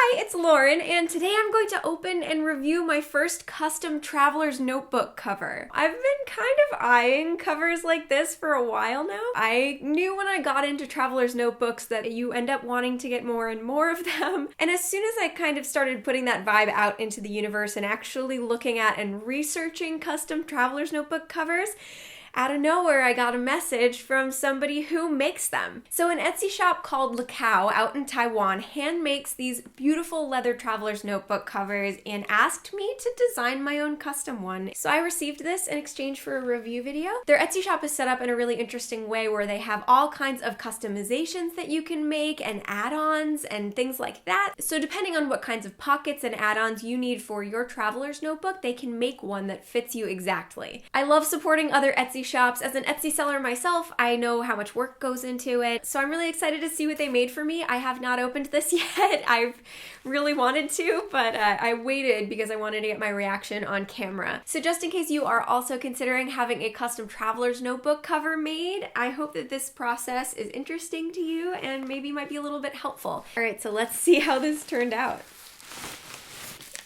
Hi, it's Lauren, and today I'm going to open and review my first custom traveler's notebook cover. I've been kind of eyeing covers like this for a while now. I knew when I got into traveler's notebooks that you end up wanting to get more and more of them, and as soon as I kind of started putting that vibe out into the universe and actually looking at and researching custom traveler's notebook covers, out of nowhere, I got a message from somebody who makes them. So an Etsy shop called LeCow out in Taiwan hand makes these beautiful leather traveler's notebook covers and asked me to design my own custom one. So I received this in exchange for a review video. Their Etsy shop is set up in a really interesting way where they have all kinds of customizations that you can make and add-ons and things like that. So depending on what kinds of pockets and add-ons you need for your traveler's notebook, they can make one that fits you exactly. I love supporting other Etsy shops. As an Etsy seller myself, I know how much work goes into it, so I'm really excited to see what they made for me. I have not opened this yet. I've really wanted to, but I waited because I wanted to get my reaction on camera. So just in case you are also considering having a custom traveler's notebook cover made, I hope that this process is interesting to you and maybe might be a little bit helpful. All right, so let's see how this turned out.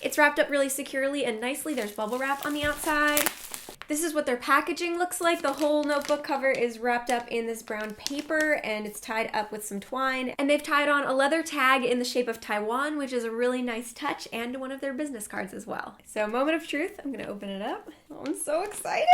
It's wrapped up really securely and nicely. There's bubble wrap on the outside. This is what their packaging looks like. The whole notebook cover is wrapped up in this brown paper and it's tied up with some twine. And they've tied on a leather tag in the shape of Taiwan, which is a really nice touch, and one of their business cards as well. So moment of truth, I'm gonna open it up. Oh, I'm so excited.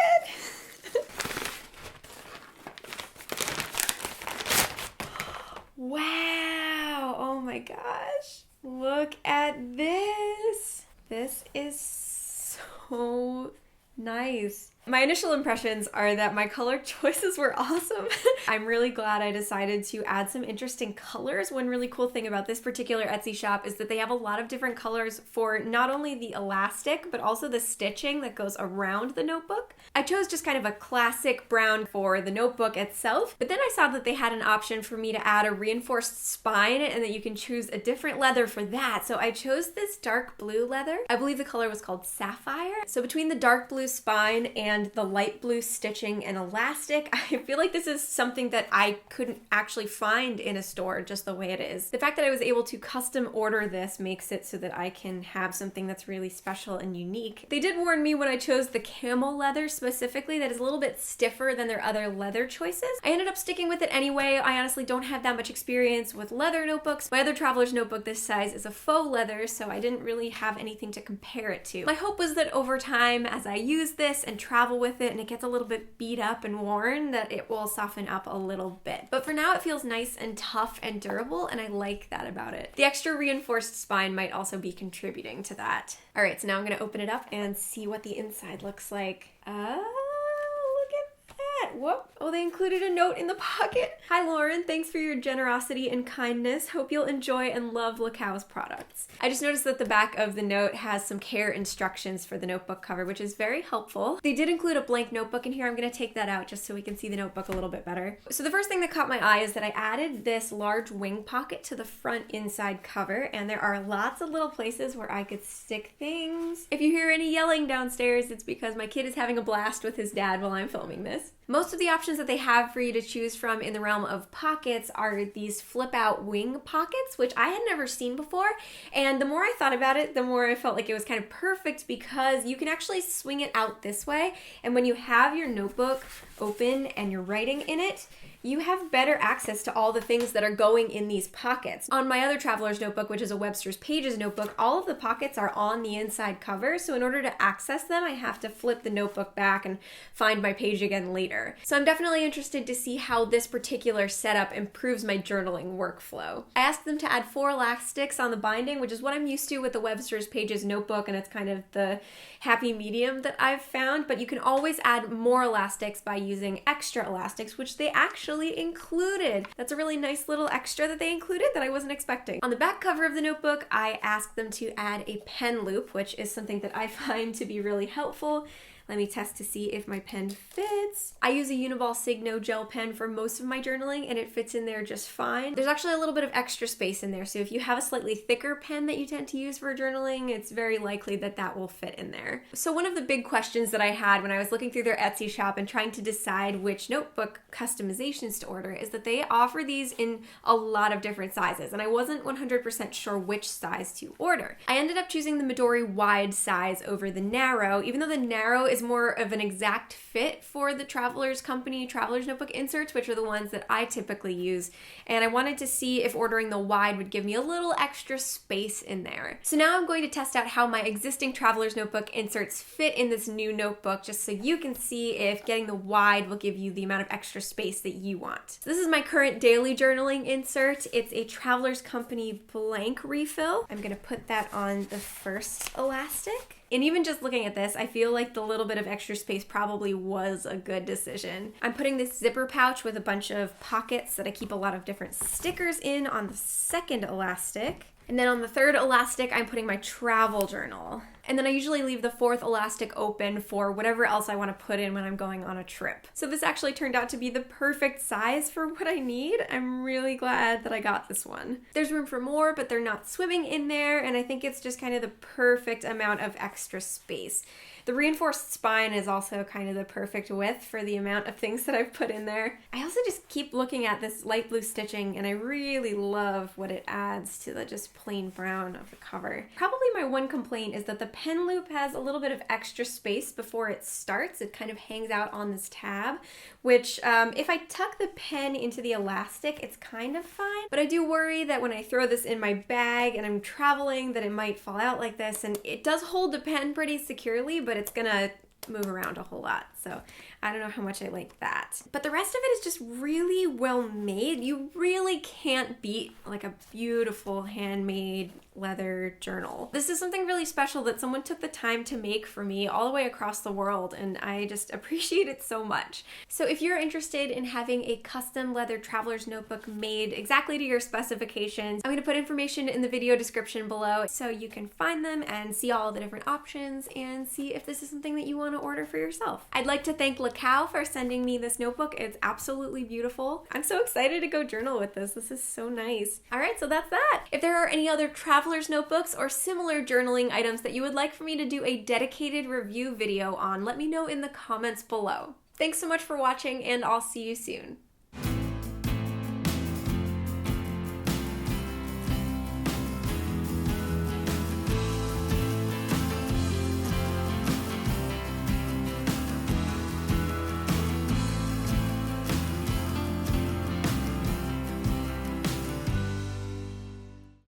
Wow, oh my gosh. Look at this. This is so nice. My initial impressions are that my color choices were awesome. I'm really glad I decided to add some interesting colors. One really cool thing about this particular Etsy shop is that they have a lot of different colors for not only the elastic, but also the stitching that goes around the notebook. I chose just kind of a classic brown for the notebook itself, but then I saw that they had an option for me to add a reinforced spine and that you can choose a different leather for that. So I chose this dark blue leather. I believe the color was called Sapphire. So between the dark blue spine and the light blue stitching and elastic, I feel like this is something that I couldn't actually find in a store just the way it is. The fact that I was able to custom order this makes it so that I can have something that's really special and unique. They did warn me when I chose the camel leather specifically that is a little bit stiffer than their other leather choices. I ended up sticking with it anyway. I honestly don't have that much experience with leather notebooks. My other traveler's notebook this size is a faux leather, so I didn't really have anything to compare it to. My hope was that over time, as I use this and travel with it and it gets a little bit beat up and worn, that it will soften up a little bit. But for now it feels nice and tough and durable, and I like that about it. The extra reinforced spine might also be contributing to that. All right, so now I'm gonna open it up and see what the inside looks like. Whoop. Oh, they included a note in the pocket. Hi, Lauren. Thanks for your generosity and kindness. Hope you'll enjoy and love LeCow's products. I just noticed that the back of the note has some care instructions for the notebook cover, which is very helpful. They did include a blank notebook in here. I'm going to take that out just so we can see the notebook a little bit better. So the first thing that caught my eye is that I added this large wing pocket to the front inside cover, and there are lots of little places where I could stick things. If you hear any yelling downstairs, it's because my kid is having a blast with his dad while I'm filming this. Most of the options that they have for you to choose from in the realm of pockets are these flip out wing pockets, which I had never seen before. And the more I thought about it, the more I felt like it was kind of perfect because you can actually swing it out this way. And when you have your notebook open and you're writing in it, you have better access to all the things that are going in these pockets. On my other traveler's notebook, which is a Webster's Pages notebook, all of the pockets are on the inside cover. So in order to access them, I have to flip the notebook back and find my page again later. So I'm definitely interested to see how this particular setup improves my journaling workflow. I asked them to add 4 elastics on the binding, which is what I'm used to with the Webster's Pages notebook, and it's kind of the happy medium that I've found, but you can always add more elastics by using extra elastics, which they actually included. That's a really nice little extra that they included that I wasn't expecting. On the back cover of the notebook, I asked them to add a pen loop, which is something that I find to be really helpful. Let me test to see if my pen fits. I use a Uniball Signo gel pen for most of my journaling and it fits in there just fine. There's actually a little bit of extra space in there, so if you have a slightly thicker pen that you tend to use for journaling, it's very likely that that will fit in there. So one of the big questions that I had when I was looking through their Etsy shop and trying to decide which notebook customizations to order is that they offer these in a lot of different sizes, and I wasn't 100% sure which size to order. I ended up choosing the Midori Wide size over the narrow, even though the narrow is more of an exact fit for the Traveler's Company Traveler's Notebook inserts, which are the ones that I typically use, and I wanted to see if ordering the wide would give me a little extra space in there. So now I'm going to test out how my existing Traveler's Notebook inserts fit in this new notebook, just so you can see if getting the wide will give you the amount of extra space that you want. So this is my current daily journaling insert. It's a Traveler's Company blank refill. I'm gonna put that on the first elastic. And even just looking at this, I feel like the little bit of extra space probably was a good decision. I'm putting this zipper pouch with a bunch of pockets that I keep a lot of different stickers in on the second elastic. And then on the third elastic, I'm putting my travel journal. And then I usually leave the fourth elastic open for whatever else I want to put in when I'm going on a trip. So this actually turned out to be the perfect size for what I need. I'm really glad that I got this one. There's room for more, but they're not swimming in there, and I think it's just kind of the perfect amount of extra space. The reinforced spine is also kind of the perfect width for the amount of things that I've put in there. I also just keep looking at this light blue stitching, and I really love what it adds to the just plain brown of the cover. Probably my one complaint is that the pen loop has a little bit of extra space before it starts. It kind of hangs out on this tab, which if I tuck the pen into the elastic, it's kind of fine. But I do worry that when I throw this in my bag and I'm traveling that it might fall out like this, and it does hold the pen pretty securely, but it's gonna move around a whole lot. So I don't know how much I like that. But the rest of it is just really well made. You really can't beat like a beautiful handmade leather journal. This is something really special that someone took the time to make for me all the way across the world, and I just appreciate it so much. So if you're interested in having a custom leather traveler's notebook made exactly to your specifications, I'm going to put information in the video description below so you can find them and see all the different options and see if this is something that you want to order for yourself. I'd like to thank LeCow for sending me this notebook. It's absolutely beautiful. I'm so excited to go journal with this. This is so nice. All right, so that's that. If there are any other traveler's notebooks or similar journaling items that you would like for me to do a dedicated review video on, let me know in the comments below. Thanks so much for watching, and I'll see you soon.